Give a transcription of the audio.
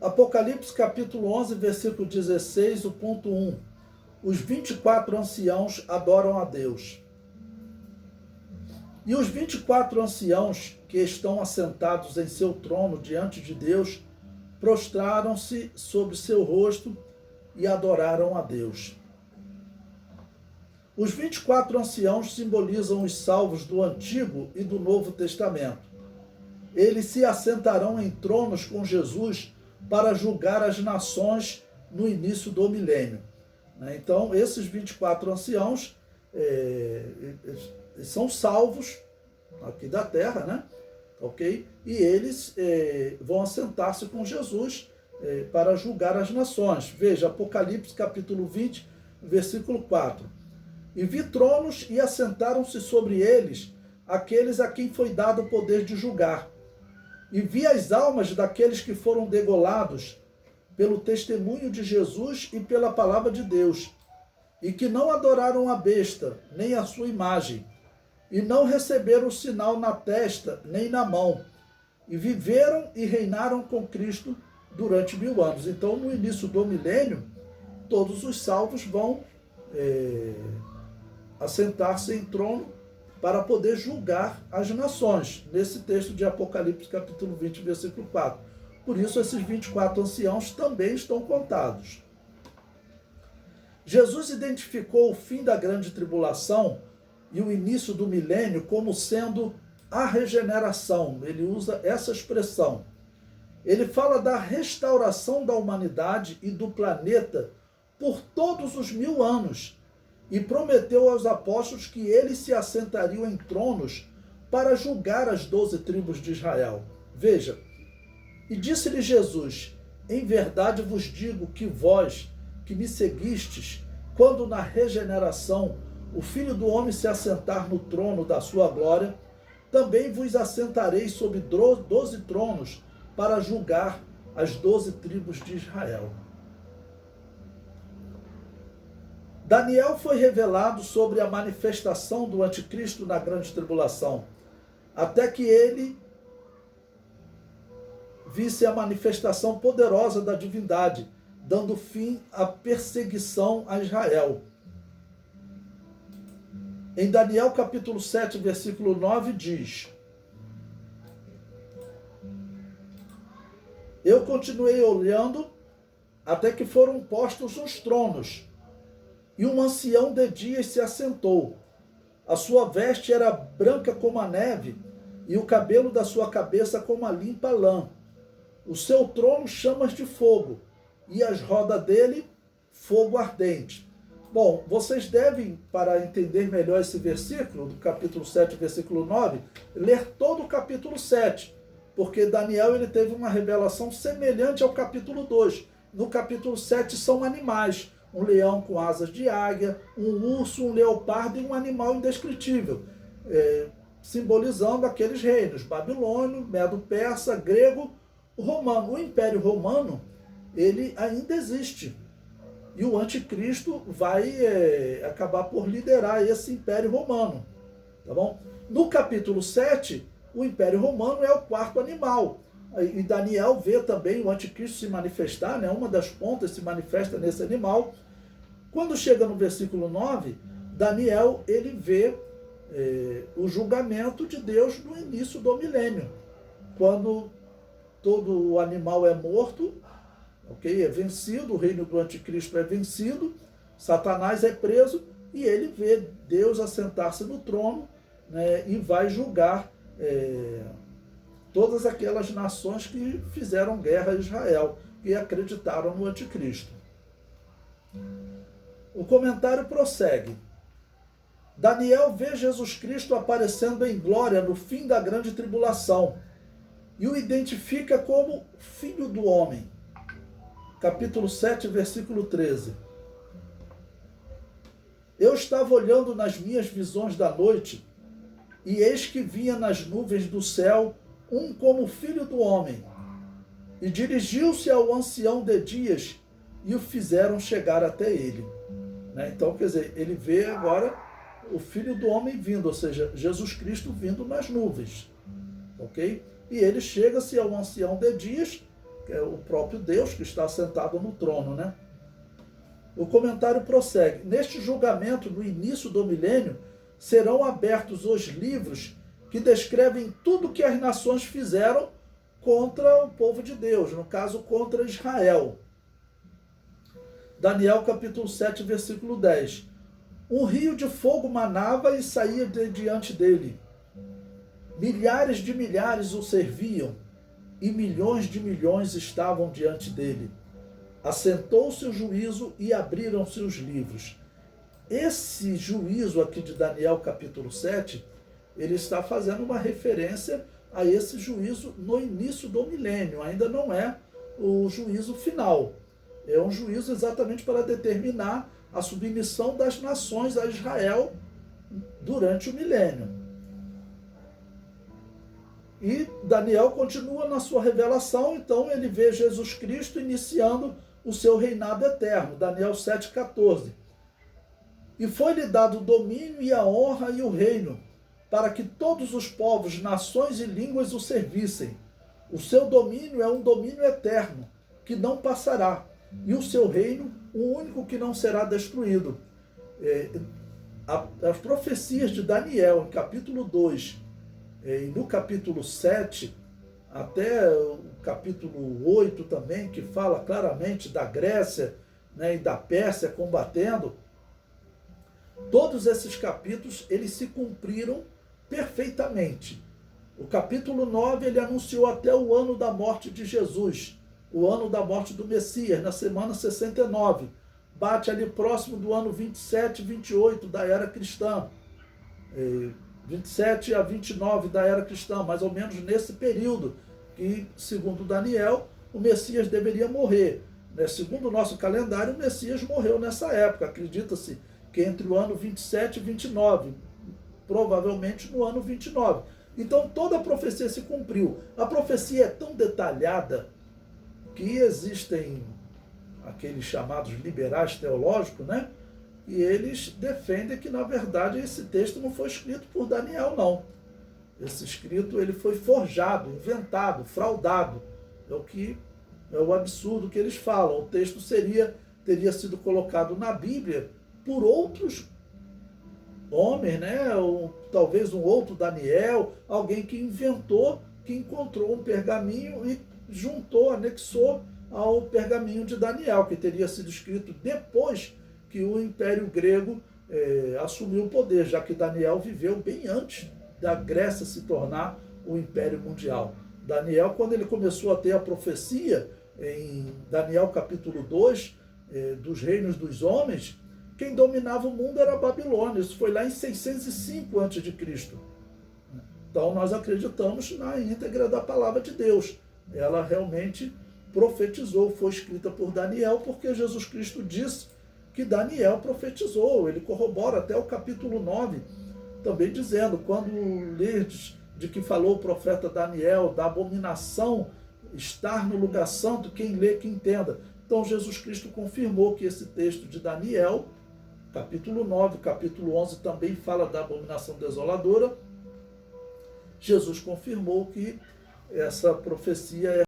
Apocalipse capítulo 11, versículo 16, o ponto 1. Os 24 anciãos adoram a Deus. E os 24 anciãos que estão assentados em seu trono diante de Deus, prostraram-se sobre seu rosto e adoraram a Deus. Os 24 anciãos simbolizam os salvos do Antigo e do Novo Testamento. Eles se assentarão em tronos com Jesus para julgar as nações no início do milênio. Então, esses 24 anciãos são salvos aqui da terra, né? Ok? E eles vão assentar-se com Jesus para julgar as nações. Veja, Apocalipse capítulo 20, versículo 4. E vi tronos e assentaram-se sobre eles aqueles a quem foi dado o poder de julgar. E vi as almas daqueles que foram degolados pelo testemunho de Jesus e pela palavra de Deus, e que não adoraram a besta, nem a sua imagem, e não receberam o sinal na testa, nem na mão, e viveram e reinaram com Cristo durante 1000 anos. Então, no início do milênio, todos os salvos vão assentar-se em trono para poder julgar as nações, nesse texto de Apocalipse capítulo 20, versículo 4. Por isso, esses 24 anciãos também estão contados. Jesus identificou o fim da grande tribulação e o início do milênio como sendo a regeneração. Ele usa essa expressão. Ele fala da restauração da humanidade e do planeta por todos os 1000 anos e prometeu aos apóstolos que eles se assentariam em tronos para julgar as 12 tribos de Israel. Veja, e disse-lhe Jesus: em verdade vos digo que vós, que me seguistes, quando na regeneração o Filho do Homem se assentar no trono da sua glória, também vos assentareis sobre 12 tronos para julgar as 12 tribos de Israel. Daniel foi revelado sobre a manifestação do anticristo na grande tribulação, até que ele visse a manifestação poderosa da divindade, dando fim à perseguição a Israel. Em Daniel capítulo 7, versículo 9, diz: eu continuei olhando até que foram postos os tronos, e um ancião de dias se assentou. A sua veste era branca como a neve, e o cabelo da sua cabeça como a limpa lã. O seu trono chamas de fogo, e as rodas dele fogo ardente. Bom, vocês devem, para entender melhor esse versículo, do capítulo 7, versículo 9, ler todo o capítulo 7, porque Daniel ele teve uma revelação semelhante ao capítulo 2. No capítulo 7 são animais, um leão com asas de águia, um urso, um leopardo e um animal indescritível, simbolizando aqueles reinos, babilônio, medo-persa, grego, romano. O Império Romano, ele ainda existe. E o anticristo vai acabar por liderar esse Império Romano. Tá bom? No capítulo 7, o Império Romano é o quarto animal. E Daniel vê também o anticristo se manifestar, né? Uma das pontas se manifesta nesse animal. Quando chega no versículo 9, Daniel ele vê o julgamento de Deus no início do milênio. Quando todo o animal é morto, é vencido, o reino do anticristo é vencido, Satanás é preso e ele vê Deus assentar-se no trono, né, e vai julgar todas aquelas nações que fizeram guerra a Israel e acreditaram no anticristo. O comentário prossegue. Daniel vê Jesus Cristo aparecendo em glória no fim da grande tribulação e o identifica como Filho do Homem. Capítulo 7, versículo 13. Eu estava olhando nas minhas visões da noite, e eis que vinha nas nuvens do céu um como Filho do Homem, e dirigiu-se ao ancião de dias, e o fizeram chegar até ele. Então, quer dizer, ele vê agora o Filho do Homem vindo, ou seja, Jesus Cristo vindo nas nuvens. Ok? E ele chega-se ao ancião de dias, é o próprio Deus que está sentado no trono, né? O comentário prossegue. Neste julgamento, no início do milênio, serão abertos os livros que descrevem tudo que as nações fizeram contra o povo de Deus, no caso, contra Israel. Daniel capítulo 7, versículo 10. Um rio de fogo manava e saía diante dele. Milhares de milhares o serviam, e milhões de milhões estavam diante dele. Assentou-se o juízo e abriram-se os livros. Esse juízo aqui de Daniel capítulo 7, ele está fazendo uma referência a esse juízo no início do milênio. Ainda não é o juízo final. É um juízo exatamente para determinar a submissão das nações a Israel durante o milênio. E Daniel continua na sua revelação, então ele vê Jesus Cristo iniciando o seu reinado eterno. Daniel 7,14. E foi-lhe dado o domínio e a honra e o reino, para que todos os povos, nações e línguas o servissem. O seu domínio é um domínio eterno, que não passará, e o seu reino, o único que não será destruído. As profecias de Daniel, em capítulo 2, e no capítulo 7, até o capítulo 8 também, que fala claramente da Grécia, né, e da Pérsia combatendo, todos esses capítulos, eles se cumpriram perfeitamente. O capítulo 9, ele anunciou até o ano da morte de Jesus, o ano da morte do Messias, na semana 69. Bate ali próximo do ano 27 e 28 da era cristã. 27 a 29 da era cristã, mais ou menos nesse período, que, segundo Daniel, o Messias deveria morrer. Segundo o nosso calendário, o Messias morreu nessa época. Acredita-se que entre o ano 27 e 29, provavelmente no ano 29. Então toda a profecia se cumpriu. A profecia é tão detalhada que existem aqueles chamados liberais teológicos, né? E eles defendem que, na verdade, esse texto não foi escrito por Daniel, não. Esse escrito ele foi forjado, inventado, fraudado. É o absurdo que eles falam. O texto teria sido colocado na Bíblia por outros homens, né? Ou talvez um outro Daniel, alguém que inventou, que encontrou um pergaminho e juntou, anexou ao pergaminho de Daniel, que teria sido escrito depois que o Império Grego assumiu o poder, já que Daniel viveu bem antes da Grécia se tornar o Império Mundial. Daniel, quando ele começou a ter a profecia, em Daniel capítulo 2, dos reinos dos homens, quem dominava o mundo era a Babilônia. Isso foi lá em 605 a.C. Então nós acreditamos na íntegra da palavra de Deus. Ela realmente profetizou, foi escrita por Daniel, porque Jesus Cristo disse que Daniel profetizou. Ele corrobora até o capítulo 9, também dizendo, quando lerdes de que falou o profeta Daniel, da abominação, estar no lugar santo, quem lê que entenda. Então Jesus Cristo confirmou que esse texto de Daniel, capítulo 9, capítulo 11 também fala da abominação desoladora. Jesus confirmou que essa profecia é